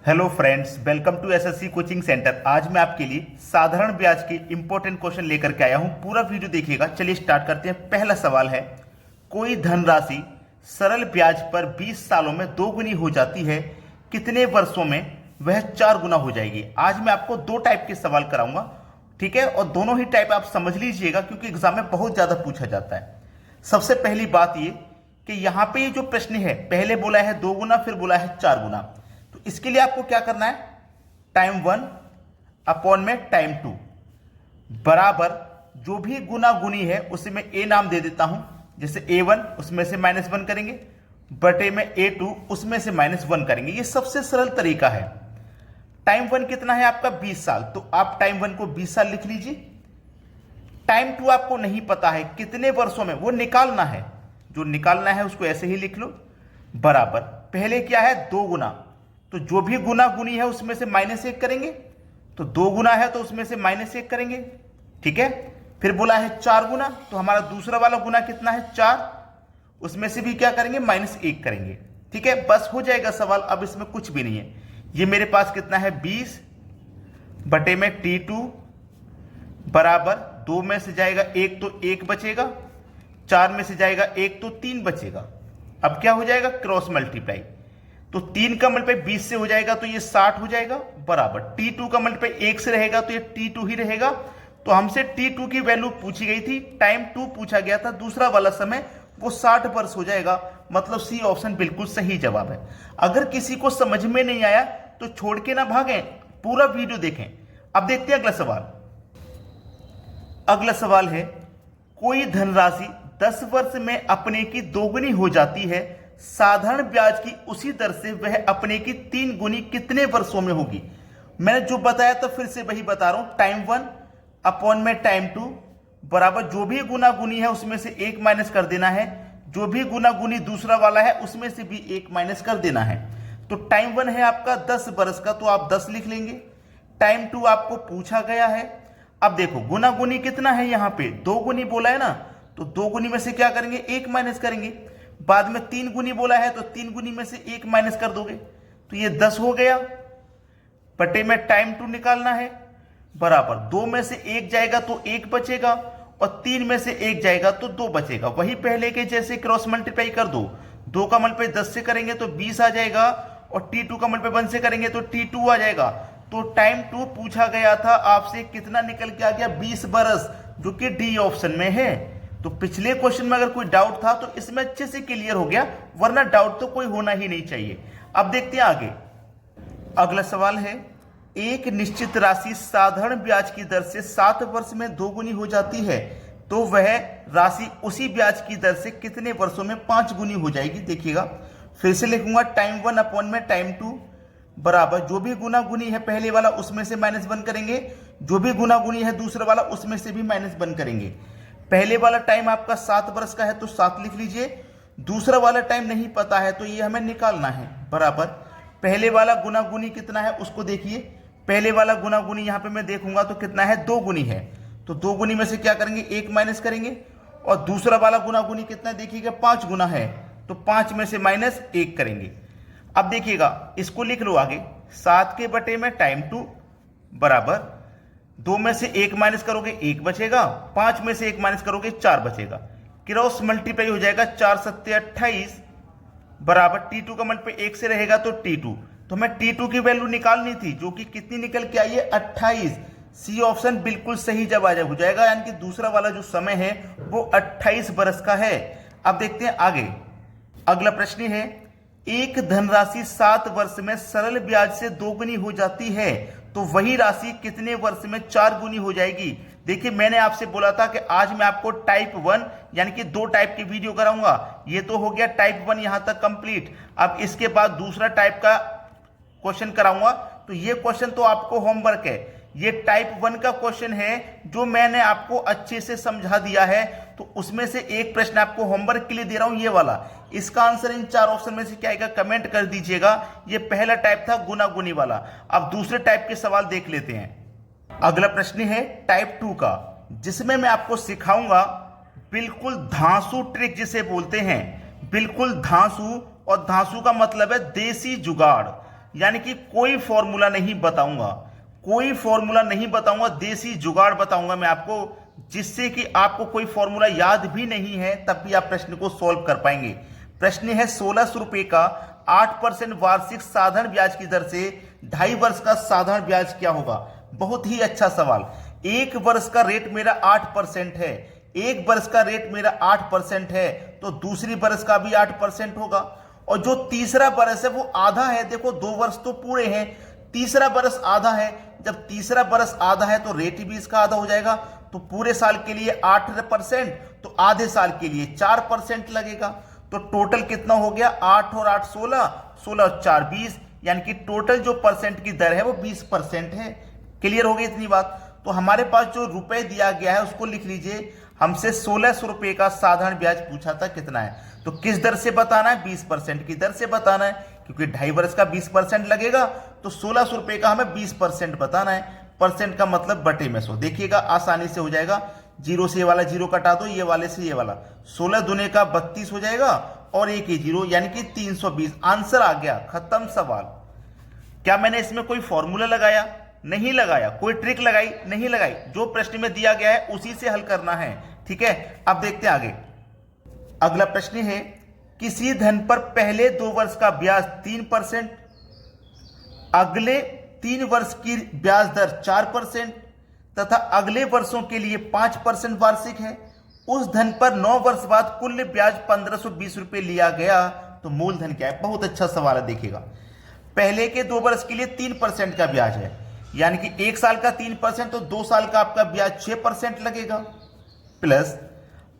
Hello friends, welcome to SSC coaching centre. आज मैं आपके लिए साधारण ब्याज के इंपॉर्टेंट क्वेश्चन लेकर के आया हूं। पूरा वीडियो देखिएगा। चलिए स्टार्ट करते हैं। पहला सवाल है, कोई धनराशि सरल ब्याज पर 20 सालों में दोगुनी हो जाती है, कितने वर्षों में वह 4 गुना हो जाएगी। आज मैं आपको दो टाइप के सवाल कराऊंगा, ठीक है, और दोनों ही टाइप आप समझ लीजिएगा क्योंकि एग्जाम में बहुत ज्यादा पूछा जाता है। सबसे पहली बात ये कि यहाँ पे ये जो प्रश्न है, पहले बोला है 2 गुना, फिर बोला है 4 गुना। तो इसके लिए आपको क्या करना है, टाइम 1 अपॉन में टाइम 2 बराबर जो भी गुना गुनी है उसे मैं ए नाम दे देता हूं। जैसे A1 उसमें से -1 करेंगे, बटे में A2 उसमें से -1 करेंगे। ये सबसे सरल तरीका है। टाइम 1 कितना है आपका 20 साल, तो आप टाइम 1 को 20 साल लिख लीजिए। टाइम 2 आपको नहीं पता है कितने वर्षों में, वो निकालना है। जो निकालना है उसको ऐसे ही लिख लो, बराबर पहले क्या है 2 गुना, तो जो भी गुना गुनी है उसमें से -1 करेंगे। तो 2 गुना है तो उसमें से -1 करेंगे, ठीक है। फिर बोला है 4 गुना, तो हमारा दूसरा वाला गुना कितना है 4, उसमें से भी क्या करेंगे -1 करेंगे, ठीक है। बस हो जाएगा सवाल। अब इसमें कुछ भी नहीं है। ये मेरे पास कितना है 20 बटे में T2 बराबर 2 में से जाएगा 1 तो 1 बचेगा, 4 में से जाएगा 1 तो 3 बचेगा। अब क्या हो जाएगा, क्रॉस मल्टीप्लाई, तो 3 का मल्टीप्लाई 20 से हो जाएगा तो ये 60 हो जाएगा, बराबर T2 का मल्टीप्लाई 1 से रहेगा तो ये T2 ही रहेगा। तो हमसे T2 की वैल्यू पूछी गई थी, टाइम 2 पूछा गया था, दूसरा वाला समय वो 60 वर्ष हो जाएगा। मतलब सी ऑप्शन बिल्कुल सही जवाब है। अगर किसी को समझ में नहीं आया तो छोड़ के ना भागें, पूरा वीडियो देखें। अब देखते हैं अगला सवाल। अगला सवाल है, कोई धनराशि 10 वर्ष में अपने की दोगुनी हो जाती है, साधारण ब्याज की उसी दर से वह अपने की 3 गुनी कितने वर्षों में होगी। मैंने जो बताया था फिर से वही बता रहा हूं, टाइम 1 अपॉन में टाइम 2 बराबर जो भी गुना गुनी है उसमें से 1 माइनस कर देना है, जो भी गुना गुनी दूसरा वाला है उसमें से भी 1 माइनस कर देना है। तो टाइम 1 है आपका 10 वर्ष का, तो आप 10 लिख लेंगे। टाइम 2 आपको पूछा गया है। अब देखो गुना गुनी कितना है, यहां पे 2 गुनी बोला है ना, तो 2 गुनी में से क्या करेंगे 1 माइनस करेंगे। बाद में 3 गुनी बोला है तो 3 गुनी में से 1 माइनस कर दोगे तो ये 10 हो गया, बटे में टाइम 2 निकालना है, बराबर 2 में से 1 जाएगा तो 1 बचेगा और 3 में से 1 जाएगा तो 2 बचेगा। वही पहले के जैसे क्रॉस मल्टीप्लाई कर दो। 2 का मल्टीप्लाई 10 से करेंगे तो 20 आ जाएगा और T2 का मल्टीप्लाई 1 से करेंगे तो T2 आ जाएगा। तो टाइम 2 पूछा गया था आपसे, कितना निकल के आ गया 20 बरस, जो कि डी ऑप्शन में है। तो पिछले क्वेश्चन में अगर कोई डाउट था तो इसमें अच्छे से क्लियर हो गया, वरना डाउट तो कोई होना ही नहीं चाहिए। अब देखते हैं आगे। अगला सवाल है, एक निश्चित राशि साधारण ब्याज की दर से 7 वर्ष में दोगुनी हो जाती है, तो वह राशि उसी ब्याज की दर से कितने वर्षों में 5 गुनी हो जाएगी। देखिएगा फिर से लिखूंगा, टाइम 1 अपॉन में टाइम 2 बराबर जो भी गुना गुनी है पहले वाला उसमें से -1 करेंगे, जो भी गुना गुनी है दूसरा वाला उसमें से भी -1 करेंगे। पहले वाला टाइम आपका 7 वर्ष का है तो 7 लिख लीजिए। दूसरा वाला टाइम नहीं पता है तो ये हमें निकालना है, बराबर पहले वाला गुना गुनी कितना है उसको देखिए। पहले वाला गुना गुनी यहाँ पे मैं देखूंगा तो कितना है 2 गुनी है, तो 2 गुनी में से क्या करेंगे 1 माइनस करेंगे। और दूसरा वाला गुना गुनी कितना देखिएगा 5 गुना है, तो 5 में से -1 करेंगे। अब देखिएगा इसको लिख लो आगे, 7 के बटे में टाइम 2 बराबर 2 में से 1 माइनस करोगे 1 बचेगा, 5 में से 1 माइनस करोगे 4 बचेगा। क्रॉस मल्टीप्लाई हो जाएगा, 4 7 28 बराबर T2 का मल्टीप्लाई 1 से रहेगा तो T2। तो हमें T2 की वैल्यू निकालनी थी, जो कि कितनी निकल के आई है 28। सी ऑप्शन बिल्कुल सही जवाब हो जाएगा, यानी कि दूसरा वाला जो समय है वो 28 बरस का है। अब देखते हैं आगे। अगला प्रश्न है, एक धनराशि 7 वर्ष में सरल ब्याज से दोगुनी हो जाती है, तो वही राशि कितने वर्ष में 4 गुनी हो जाएगी। देखिए मैंने आपसे बोला था कि आज मैं आपको टाइप 1 यानी कि 2 टाइप की वीडियो कराऊंगा। ये तो हो गया टाइप 1 यहां तक कंप्लीट। अब इसके बाद दूसरा टाइप का क्वेश्चन कराऊंगा, तो ये क्वेश्चन तो आपको होमवर्क है। ये टाइप 1 का क्वेश्चन है जो मैंने आपको अच्छे से समझा दिया है, तो उसमें से एक प्रश्न आपको होमवर्क के लिए दे रहा हूं, ये वाला। इसका आंसर इन 4 ऑप्शन में से क्या आएगा कमेंट कर दीजिएगा। ये पहला टाइप था गुना गुनी वाला। अब दूसरे टाइप के सवाल देख लेते हैं। अगला प्रश्न है टाइप 2 का, जिसमें मैं आपको सिखाऊंगा बिल्कुल धांसू ट्रिक जिसे बोलते हैं, बिल्कुल धांसू। और धांसू का मतलब है देसी जुगाड़। यानी कि कोई फॉर्मूला नहीं बताऊंगा, कोई फॉर्मूला नहीं बताऊंगा, देसी जुगाड़ बताऊंगा मैं आपको, जिससे कि आपको कोई फॉर्मूला याद भी नहीं है तब भी आप प्रश्न को सॉल्व कर पाएंगे। प्रश्न है 1600 रुपए का 8% वार्षिक साधारण ब्याज की दर से 2.5 वर्ष का साधारण ब्याज क्या होगा। बहुत ही अच्छा सवाल। एक वर्ष का रेट मेरा 8% है, एक वर्ष का रेट मेरा 8% है, तो दूसरी वर्ष का भी 8% होगा। और जो तीसरा वर्ष है वो आधा है, देखो 2 वर्ष तो पूरे हैं, तीसरा वर्ष आधा है, जब तीसरा वर्ष आधा है तो रेट भी इसका आधा हो जाएगा, तो पूरे साल के लिए 8%, तो आधे साल के लिए 4% लगेगा। तो टोटल कितना हो गया, 8 और 8 16, 16 और 4 20, यानी कि टोटल जो परसेंट की दर है वो 20% है। क्लियर हो गई इतनी बात। तो हमारे पास जो रुपए दिया गया है उसको लिख लीजिए। हमसे 1600 रुपए का साधारण ब्याज पूछा था, कितना है, तो किस दर से बताना है, 20% की दर से बताना है, क्योंकि 2.5 वर्ष का 20% लगेगा, तो 1600 रुपए का हमें 20% बताना है। परसेंट का मतलब बटे में 100। देखिएगा आसानी से हो जाएगा, जीरो से ये वाला जीरो कटा दो, ये वाले से ये वाला, 16 दूने का 32 हो जाएगा और एक ही जीरो, यानी कि 320। आंसर आ गया, खत्म सवाल। क्या मैंने इसमें कोई फॉर्मूला लगाया? नहीं लगाया। कोई ट्रिक लगाई? नहीं लगाई। जो प्रश्न में दिया गया है उसी से हल करना है। ठीक है, अब देखते हैं आगे। अगला प्रश्न है, किसी धन पर पहले 2 वर्ष का ब्याज 3%, अगले 3 वर्ष की ब्याज दर 4% तथा अगले वर्षों के लिए 5% वार्षिक है। उस धन पर 9 वर्ष बाद कुल ब्याज 1520 रुपए लिया गया, तो मूलधन क्या है। बहुत अच्छा सवाल है, देखिएगा। पहले के 2 वर्ष के लिए 3% का ब्याज है, यानी कि 1 साल का 3%, तो 2 साल का आपका ब्याज 6% लगेगा, प्लस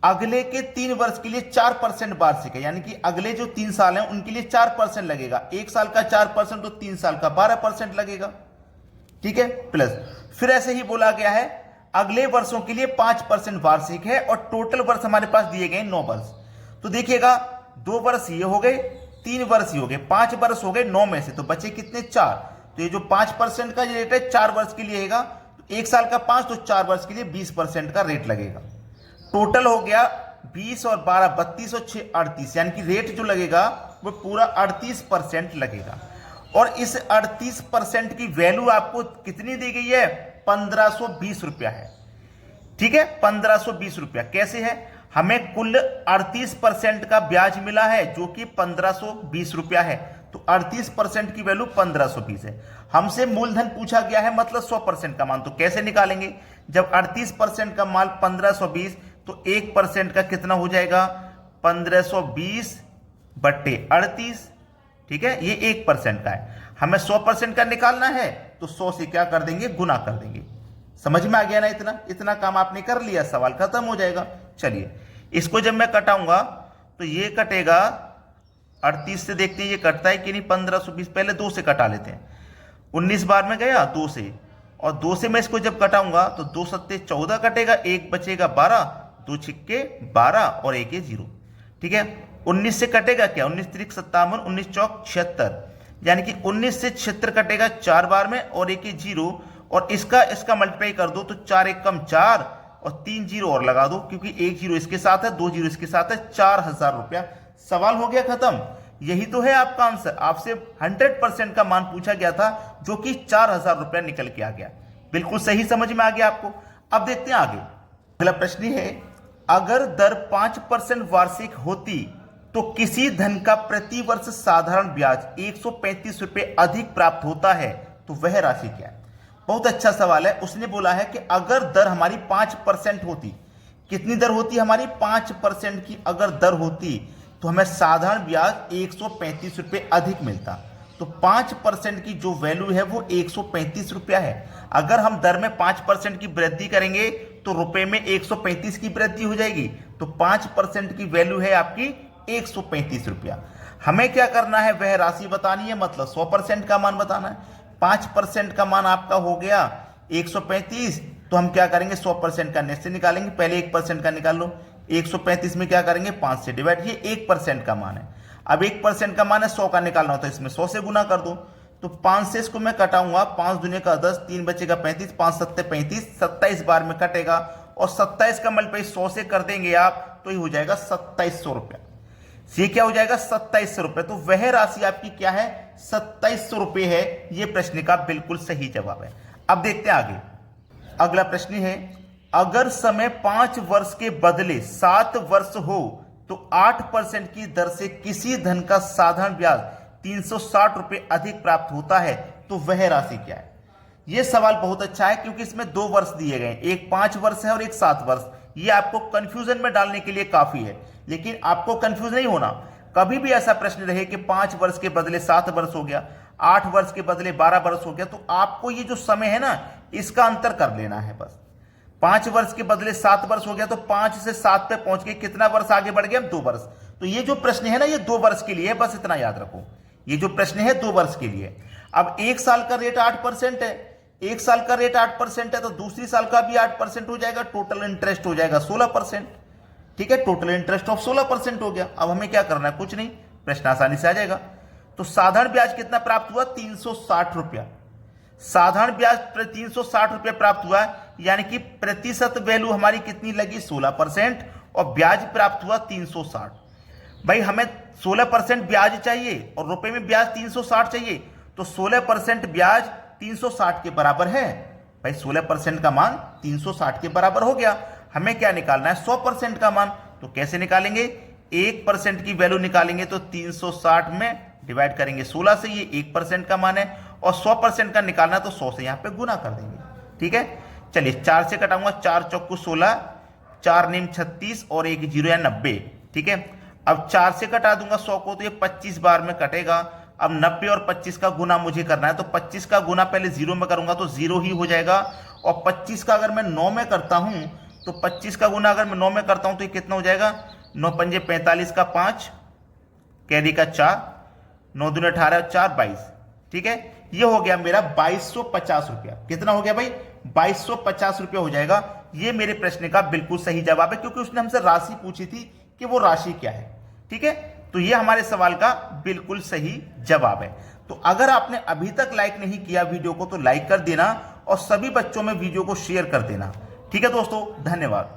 अगले के 3 वर्ष के लिए 4% वार्षिक है, यानी कि अगले जो 3 साल हैं उनके लिए 4% लगेगा। 1 साल का 4%, तो 3 साल का 12% लगेगा। ठीक है, प्लस फिर ऐसे ही बोला गया है अगले वर्षों के लिए 5% वार्षिक है, और टोटल वर्ष हमारे पास दिए गए 9 वर्ष। तो देखिएगा 2 वर्ष ये हो गए, 3 वर्ष ये हो गए, 5 वर्ष हो गए 9 में से, तो बचे कितने, 4। तो ये जो 5% का रेट है 4 वर्ष के लिए है, 1 साल का 5, तो 4 वर्ष के लिए 20% का रेट लगेगा। टोटल हो गया 20 और 12 32 और 6 38, यानी कि रेट जो लगेगा वो पूरा 38% लगेगा। और इस 38% की वैल्यू आपको कितनी दी गई है, 1520 रुपया है। ठीक है, 1520 रुपया। कैसे है, हमें कुल 38% का ब्याज मिला है जो कि 1520 रुपया है, तो 38% की वैल्यू 1520 है। हमसे मूलधन पूछा गया है, मतलब 100% का मान, तो कैसे निकालेंगे, जब 38% का माल 1520, तो 1% का कितना हो जाएगा, 1520 बट्टे 38। ठीक है, ये 1% का है। हमें 100% का निकालना है, तो 100 से क्या कर देंगे, गुना कर देंगे। समझ में आ गया ना, इतना काम आपने कर लिया, सवाल खत्म हो जाएगा। चलिए, इसको जब मैं कटाऊंगा तो ये कटेगा 38 से, देखते हैं ये कटता है कि नहीं। 1520 पहले 2 से कटा लेते हैं, 19 बार में गया 2 से, और 2 से मैं इसको जब कटाऊंगा तो 2 सत्ते 14 कटेगा, 1 बचेगा 12, 2 छिक्के 12 और 1 0। ठीक है, 19 से कटेगा क्या, 19 त्रिक 57, 19 चौक 76, यानी कि 19 से 76 कटेगा 4 बार में, और 1 0, और इसका मल्टीप्लाई कर दो, तो 4 1 कम 4 और 3 0 और लगा दो, क्योंकि 1 0 इसके साथ है, 2 0 इसके साथ है, 4000 रुपया। सवाल हो गया खत्म। यही तो है आपका आंसर। आपसे 100% का मान पूछा गया था, जो कि 4000 रुपया निकल के आ गया। बिल्कुल सही, समझ में आ गया आपको। अब देखते हैं आगे। अगला प्रश्न है, अगर दर 5% वार्षिक होती तो किसी धन का प्रति वर्ष साधारण ब्याज 135 रुपए अधिक प्राप्त होता है, तो वह राशि क्या है। बहुत अच्छा सवाल है। उसने बोला है कि अगर दर हमारी 5% होती, कितनी दर होती हमारी, 5% की अगर दर होती, तो हमें साधारण ब्याज 135 रुपए अधिक मिलता। तो 5% की जो वैल्यू है वो 135 रुपया है। अगर हम दर में 5% की वृद्धि करेंगे तो रुपए में 135 की वृद्धि हो जाएगी। तो 5% की वैल्यू है आपकी 135 रुपया। हमें क्या करना है, वह राशि बतानी है, मतलब 100% का मान बताना है। 5% का मान आपका हो गया 135, तो हम क्या करेंगे, 100% का नेट से निकालेंगे। पहले 1% का निकाल लो, 135 में क्या करेंगे, 5 से डिवाइड। ये 1% का मान है। अब 1% का मान है, 100 का निकालना होता है, इसमें 100 से गुना कर दो। तो 5 से इसको मैं कटाऊंगा, 5 दूने का 10, 3 बचेगा 35, 5 सत्ते 35, 27 बार में कटेगा, और 27 का मल्टीप्लाई 100 से कर देंगे आप, तो ये हो जाएगा 2700 रुपया। ये क्या हो जाएगा, 2700 रुपये। तो वह राशि आपकी क्या है, 2700 रुपये है। ये प्रश्न का बिल्कुल सही जवाब है। अब देखते हैं आगे। अगला प्रश्न है, अगर समय 5 वर्ष के बदले 7 वर्ष हो तो 8% की दर से किसी धन का साधारण ब्याज 360 रुपये अधिक प्राप्त होता है, तो वह राशि क्या है? यह सवाल बहुत अच्छा है क्योंकि इसमें 2 वर्ष दिए गए हैं, एक 5 वर्ष है और एक 7 वर्ष। ये आपको कंफ्यूजन में डालने के लिए काफी है, लेकिन आपको कंफ्यूज नहीं होना। कभी भी ऐसा प्रश्न रहे कि 5 वर्ष के बदले 7 वर्ष हो गया, 8 वर्ष के बदले 12 वर्ष हो गया, तो आपको ये जो समय है ना, इसका अंतर कर लेना है बस। 5 वर्ष के बदले 7 वर्ष हो गया तो 5 से 7 पे पहुंच के कितना वर्ष आगे बढ़ गए हम? 2 वर्ष। तो ये जो प्रश्न है ना, ये 2 वर्ष के लिए है, बस इतना याद रखो। ये जो प्रश्न है 2 वर्ष के लिए। अब एक साल का रेट 8% है, एक साल का रेट 8% है तो दूसरी साल का भी 8% हो जाएगा, टोटल इंटरेस्ट हो जाएगा 16%। ठीक है, टोटल इंटरेस्ट ऑफ 16% हो गया। अब हमें क्या करना है? कुछ नहीं, प्रश्न आसानी से आ जाएगा। तो साधारण ब्याज कितना प्राप्त हुआ? 360 रुपया। साधारण ब्याज 360 रुपये प्राप्त हुआ, यानी कि प्रतिशत वैल्यू हमारी कितनी लगी? 16%, और ब्याज प्राप्त हुआ 360। भाई हमें 16% ब्याज चाहिए और रुपए में ब्याज 360 चाहिए, तो 16% ब्याज 360 के बराबर है। भाई 16% का मान 360 के बराबर हो गया। हमें क्या निकालना है? 100% का मान। तो कैसे निकालेंगे? 1% की वैल्यू निकालेंगे तो 360 में डिवाइड करेंगे 16 से, ये 1% का मान है, और 100% का निकालना तो 100 से यहां पे गुना कर देंगे। ठीक है, चलिए 4 से कटाऊंगा, 4 चौको 16, 4 नीम 36 और 1 जीरो या 90। ठीक है, अब 4 से कटा दूंगा 100 को, तो ये 25 बार में कटेगा। अब 90 और 25 का गुना मुझे करना है, तो 25 का गुना पहले 0 में करूंगा तो 0 ही हो जाएगा, और 25 का अगर मैं 9 में करता हूं तो 25 का गुना अगर मैं 9 में करता हूं तो ये कितना हो जाएगा? 9 पंजे 45 का 5, कैरी का 4, 9 दूने 18, 4 22। ठीक है, ये हो गया मेरा 2250 रुपया। कितना हो गया भाई? 2250 रुपया हो जाएगा। ये मेरे प्रश्न का बिल्कुल सही जवाब है, क्योंकि उसने हमसे राशि पूछी थी कि वो राशि क्या है। ठीक है, तो ये हमारे सवाल का बिल्कुल सही जवाब है। तो अगर आपने अभी तक लाइक नहीं किया वीडियो को तो लाइक कर देना, और सभी बच्चों में वीडियो को शेयर कर देना। ठीक है दोस्तों, धन्यवाद।